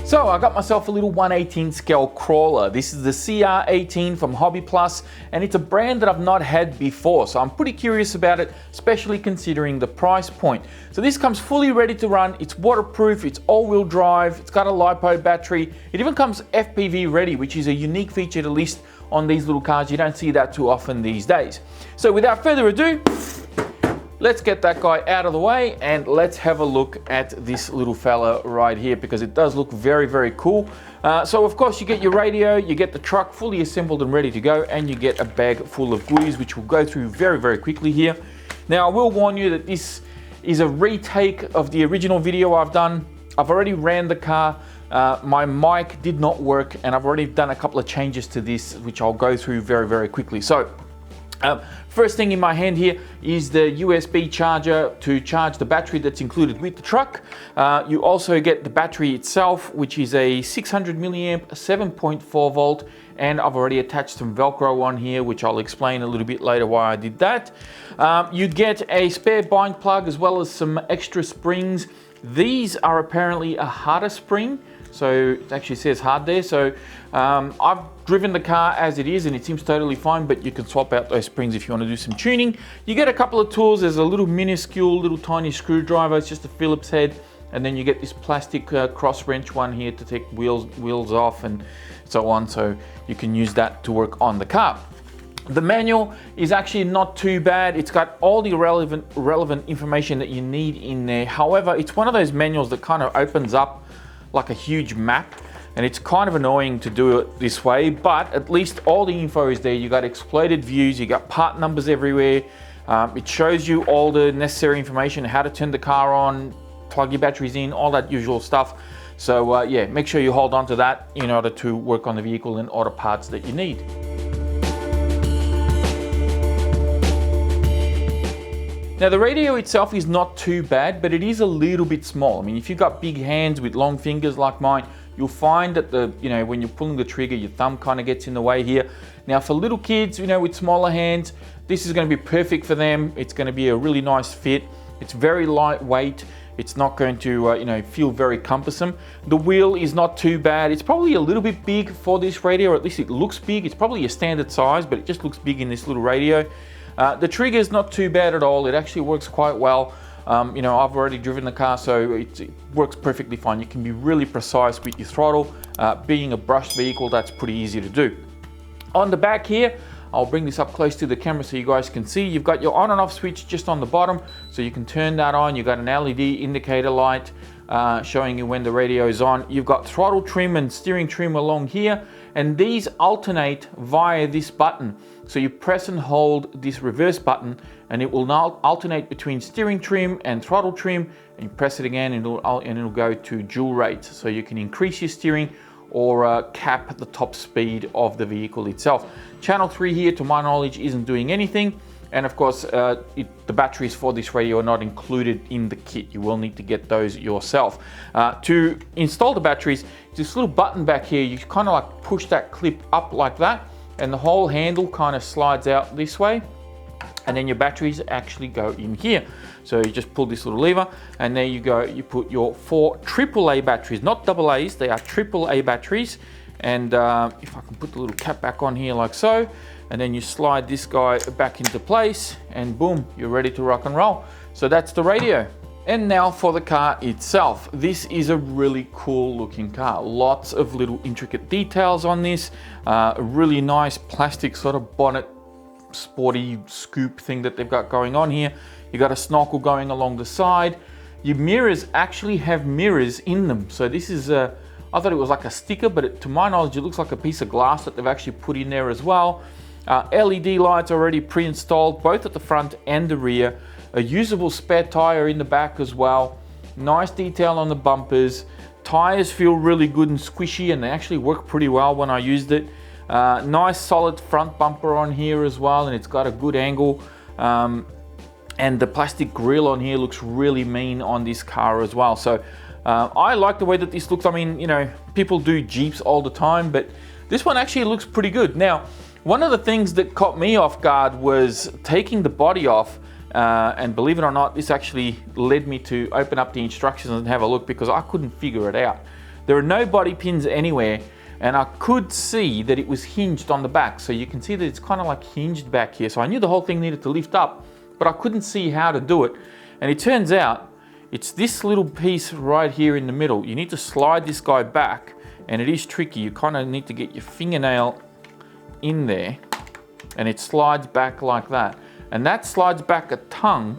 So I got myself a little 1/18 scale crawler. This is the CR-18 from Hobby Plus, and it's a brand that I've not had before, so I'm pretty curious about it, especially considering the price point. So this comes fully ready to run. It's waterproof, it's all-wheel drive, it's got a LiPo battery. It even comes FPV ready, which is a unique feature to list on these little cars. You don't see that too often these days. So without further ado, let's get that guy out of the way and let's have a look at this little fella right here, because it does look very, very cool. So of course you get your radio, you get the truck fully assembled and ready to go, and you get a bag full of goodies, which we'll go through very, very quickly here. Now I will warn you that this is a retake of the original video I've done. I've already ran the car. My mic did not work, and I've already done a couple of changes to this, which I'll go through very, very quickly. So first thing in my hand here is the USB charger to charge the battery that's included with the truck. You also get the battery itself, which is a 600 milliamp 7.4 volt, and I've already attached some Velcro on here, which I'll explain a little bit later why I did that. You get a spare bind plug as well as some extra springs. These are apparently a harder spring, so it actually says hard there. So I've driven the car as it is and it seems totally fine, but you can swap out those springs if you want to do some tuning. You get a couple of tools. There's a little minuscule, little tiny screwdriver. It's just a Phillips head. And then you get this plastic cross wrench one here to take wheels off and so on. So you can use that to work on the car. The manual is actually not too bad. It's got all the relevant information that you need in there. However, it's one of those manuals that kind of opens up like a huge map, and it's kind of annoying to do it this way, but at least all the info is there. You got exploded views, you got part numbers everywhere. It shows you all the necessary information, how to turn the car on, plug your batteries in, all that usual stuff. So yeah, make sure you hold on to that in order to work on the vehicle and all the parts that you need. Now the radio itself is not too bad, but it is a little bit small. I mean, if you've got big hands with long fingers like mine, you'll find that when you're pulling the trigger, your thumb kind of gets in the way here. Now for little kids, with smaller hands, this is going to be perfect for them. It's going to be a really nice fit. It's very lightweight. It's not going to, feel very cumbersome. The wheel is not too bad. It's probably a little bit big for this radio, or at least it looks big. It's probably a standard size, but it just looks big in this little radio. The trigger is not too bad at all. It actually works quite well. I've already driven the car, so it works perfectly fine. You can be really precise with your throttle. Being a brushed vehicle, that's pretty easy to do. On the back here, I'll bring this up close to the camera so you guys can see. You've got your on and off switch just on the bottom, so you can turn that on. You've got an LED indicator light showing you when the radio is on. You've got throttle trim and steering trim along here, and these alternate via this button. So you press and hold this reverse button and it will now alternate between steering trim and throttle trim, and you press it again and it'll go to dual rate. So you can increase your steering or cap the top speed of the vehicle itself. Channel 3 here, to my knowledge, isn't doing anything. And of course, the batteries for this radio are not included in the kit. You will need to get those yourself. To install the batteries, this little button back here, you kind of like push that clip up like that, and the whole handle kind of slides out this way, and then your batteries actually go in here. So you just pull this little lever, and there you go. You put your 4 AAA batteries, not AA's, they are AAA batteries. And if I can put the little cap back on here like so, and then you slide this guy back into place, and boom, you're ready to rock and roll. So that's the radio. And now for the car itself. This is a really cool looking car. Lots of little intricate details on this. A really nice plastic sort of bonnet, sporty scoop thing that they've got going on here. You got a snorkel going along the side. Your mirrors actually have mirrors in them. So this is I thought it was like a sticker, but to my knowledge, it looks like a piece of glass that they've actually put in there as well. LED lights already pre-installed, both at the front and the rear. A usable spare tire in the back as well. Nice detail on the bumpers. Tires feel really good and squishy, and they actually work pretty well when I used it. Nice solid front bumper on here as well, and it's got a good angle. And the plastic grille on here looks really mean on this car as well. So I like the way that this looks. I mean, people do Jeeps all the time, but this one actually looks pretty good. Now, one of the things that caught me off guard was taking the body off. And believe it or not, this actually led me to open up the instructions and have a look, because I couldn't figure it out. There are no body pins anywhere, and I could see that it was hinged on the back. So you can see that it's kind of like hinged back here. So I knew the whole thing needed to lift up, but I couldn't see how to do it. And it turns out it's this little piece right here in the middle. You need to slide this guy back, and it is tricky. You kind of need to get your fingernail in there, and it slides back like that. And that slides back a tongue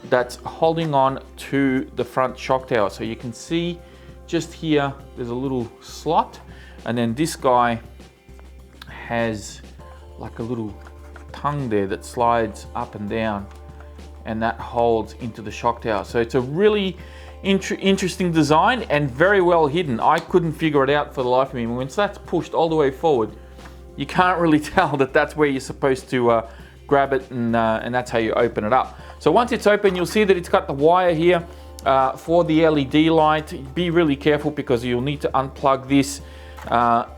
that's holding on to the front shock tower. So you can see just here, there's a little slot, and then this guy has like a little tongue there that slides up and down, and that holds into the shock tower. So it's a really interesting design and very well hidden. I couldn't figure it out for the life of me. Once that's pushed all the way forward, you can't really tell that that's where you're supposed to grab it, and that's how you open it up. So once it's open, you'll see that it's got the wire here for the LED light. Be really careful because you'll need to unplug this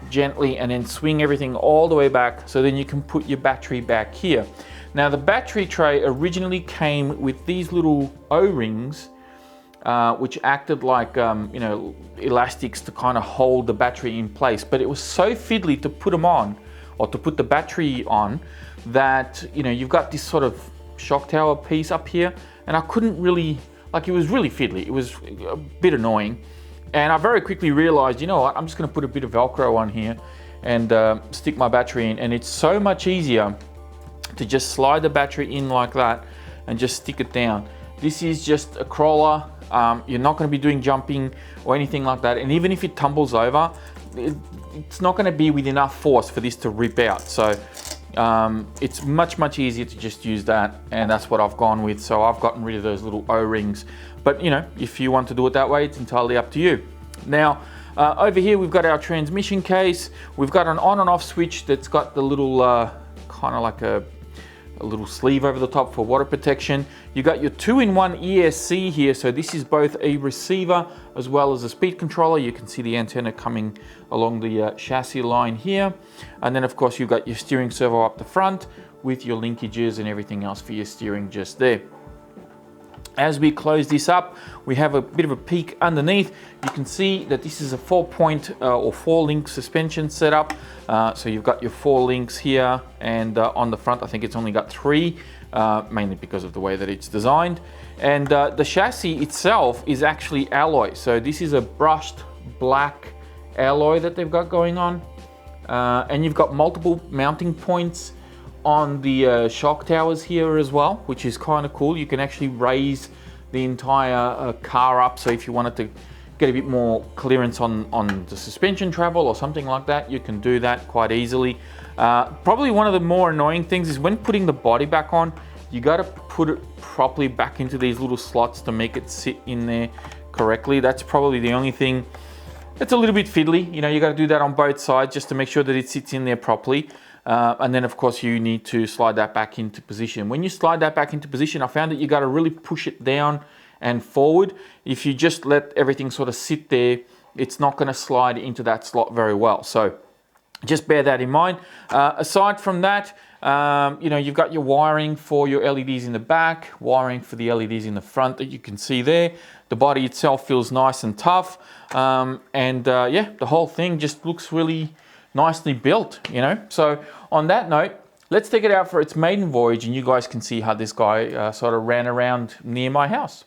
gently and then swing everything all the way back, so then you can put your battery back here. Now the battery tray originally came with these little O-rings which acted like you know, elastics to kind of hold the battery in place, but it was so fiddly to put them on, or to put the battery on, that you know, you've got this sort of shock tower piece up here, and I couldn't really, like, it was really fiddly. It was a bit annoying. And I very quickly realized, you know what, I'm just going to put a bit of Velcro on here and stick my battery in. And it's so much easier to just slide the battery in like that and just stick it down. This is just a crawler. You're not going to be doing jumping or anything like that. And even if it tumbles over, it's not going to be with enough force for this to rip out. So it's much easier to just use that, and that's what I've gone with. So I've gotten rid of those little O-rings, but you know, if you want to do it that way, it's entirely up to you. Now over here we've got our transmission case. We've got an on and off switch that's got the little kind of like a little sleeve over the top for water protection. You got your 2-in-1 ESC here, so this is both a receiver as well as a speed controller. You can see the antenna coming along the chassis line here, and then of course you've got your steering servo up the front with your linkages and everything else for your steering just there. As we close this up, we have a bit of a peek underneath. You can see that this is a 4-point or 4-link suspension setup. So you've got your 4 links here, and on the front I think it's only got 3, mainly because of the way that it's designed. And the chassis itself is actually alloy. So this is a brushed black alloy that they've got going on. And you've got multiple mounting points on the shock towers here as well, which is kind of cool. You can actually raise the entire car up, so if you wanted to get a bit more clearance on the suspension travel or something like that, you can do that quite easily. Probably one of the more annoying things is when putting the body back on, you got to put it properly back into these little slots to make it sit in there correctly. That's probably the only thing that's a little bit fiddly. You know, you got to do that on both sides just to make sure that it sits in there properly. And then of course you need to slide that back into position. When you slide that back into position, I found that you got to really push it down and forward. If you just let everything sort of sit there, it's not going to slide into that slot very well. So just bear that in mind. Aside from that, you know, you've got your wiring for your LEDs in the back, wiring for the LEDs in the front that you can see there. The body itself feels nice and tough. Yeah, the whole thing just looks really nicely built, you know. So on that note, let's take it out for its maiden voyage, and you guys can see how this guy sort of ran around near my house.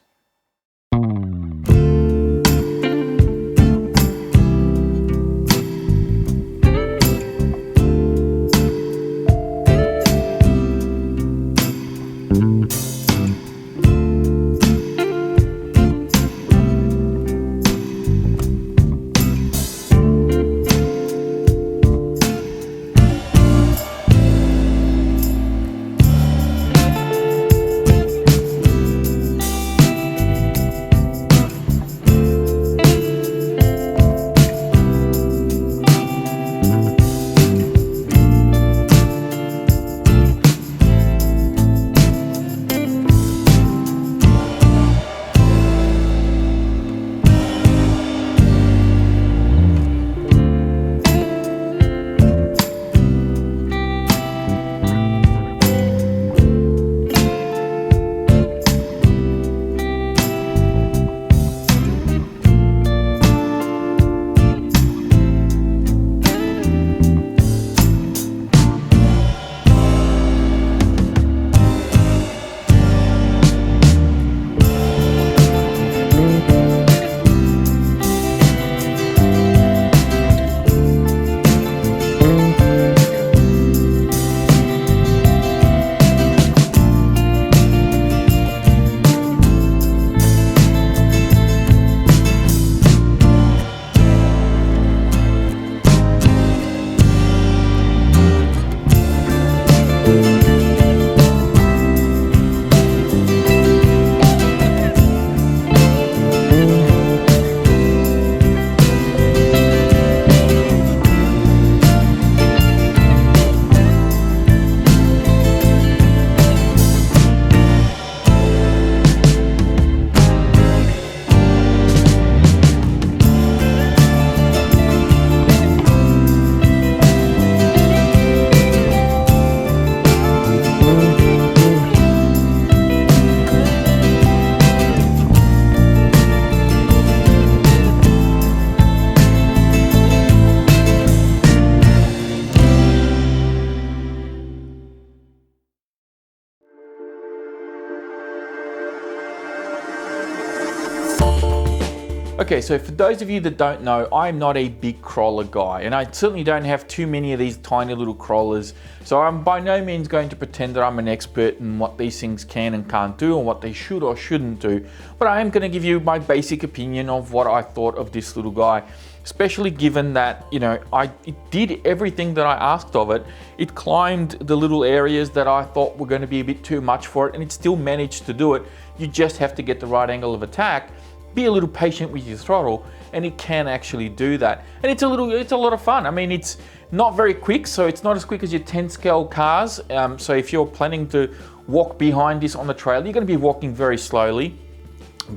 Okay, so for those of you that don't know, I'm not a big crawler guy, and I certainly don't have too many of these tiny little crawlers. So I'm by no means going to pretend that I'm an expert in what these things can and can't do and what they should or shouldn't do. But I am going to give you my basic opinion of what I thought of this little guy, especially given that, you know, it did everything that I asked of it. It climbed the little areas that I thought were going to be a bit too much for it, and it still managed to do it. You just have to get the right angle of attack. Be a little patient with your throttle, and it can actually do that. And it's a lot of fun. I mean, it's not very quick, so it's not as quick as your 10 scale cars. So if you're planning to walk behind this on the trail, you're going to be walking very slowly.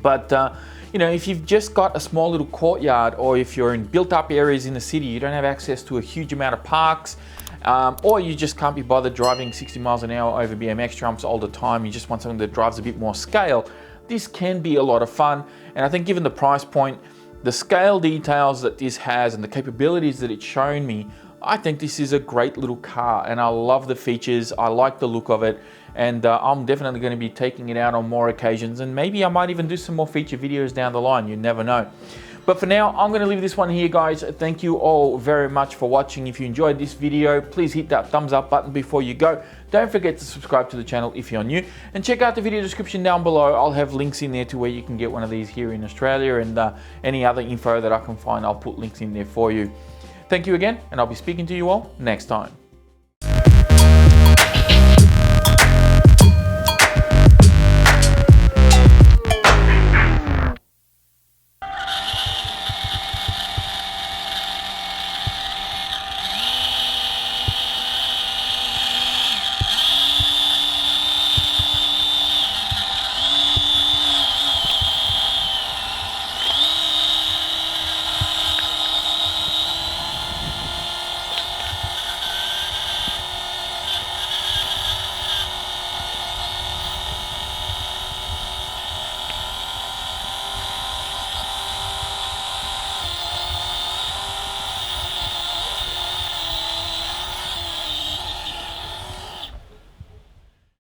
But you know, if you've just got a small little courtyard, or if you're in built up areas in the city, you don't have access to a huge amount of parks, or you just can't be bothered driving 60 miles an hour over BMX jumps all the time, you just want something that drives a bit more scale, this can be a lot of fun. And I think given the price point, the scale details that this has, and the capabilities that it's shown me, I think this is a great little car, and I love the features. I like the look of it, and I'm definitely going to be taking it out on more occasions, and maybe I might even do some more feature videos down the line. You never know. But for now, I'm going to leave this one here, guys. Thank you all very much for watching. If you enjoyed this video, please hit that thumbs up button before you go. Don't forget to subscribe to the channel if you're new, and check out the video description down below. I'll have links in there to where you can get one of these here in Australia, and any other info that I can find, I'll put links in there for you. Thank you again, and I'll be speaking to you all next time.